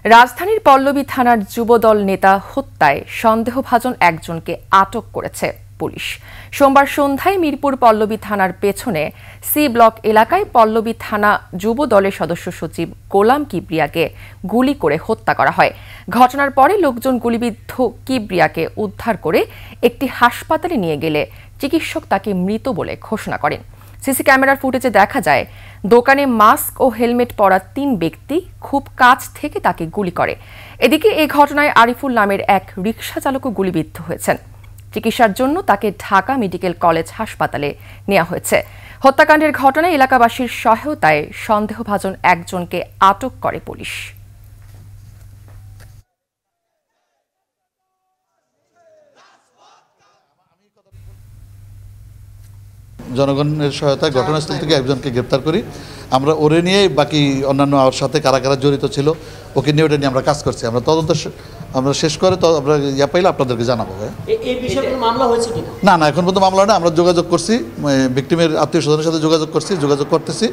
রাজধানীর পল্লবী থানার যুবদল নেতা হত্যায় সন্দেহভাজন একজনকে আটক করেছে পুলিশ। সোমবার সন্ধ্যায় মিরপুর পল্লবী থানার পেছনে সি ব্লক এলাকায় পল্লবী থানা যুব দলের সদস্য সচিব গোলাম কিবরিয়াকে গুলি করে হত্যা করা হয়। ঘটনার পরে লোকজন গুলিবিদ্ধ কিবরিয়াকে উদ্ধার করে একটি হাসপাতালে নিয়ে গেলে চিকিৎসক তাকে মৃত বলে ঘোষণা করেন। সিসি ক্যামেরার ফুটেজে দেখা যায় দোকানে মাস্ক ও হেলমেট পরা ৩ ব্যক্তি খুব কাছ থেকে তাকে গুলি করে। এদিকে এই ঘটনায় আরিফুল নামের এক রিকশা চালকও গুলিবিদ্ধ হয়েছেন। চিকিৎসার জন্য তাকে ঢাকা মেডিকেল কলেজ হাসপাতালে নেওয়া হয়েছে। হত্যাকাণ্ডের ঘটনায় এলাকাবাসীর সহায়তায় সন্দেহভাজন একজনকে আটক করে পুলিশ। জনগণের সহায়তায় ঘটনাস্থল থেকে একজনকে গ্রেপ্তার করি। আমরা ওরে নিয়ে বাকি অন্যান্য ওর সাথে কারা কারা জড়িত ছিল ওকে নিয়ে ওটা নিয়ে আমরা কাজ করছি। আমরা তদন্ত আমরা শেষ করে তো আমরা ইয়া পাইলে আপনাদেরকে জানাবো। এই বিষয়ে কোনো মামলা হয়েছে কিনা? না, এখন পর্যন্ত মামলা না। আমরা যোগাযোগ করছি, ভিকটিমের আত্মীয় স্বজনের সাথে যোগাযোগ করছি, যোগাযোগ করতেছি।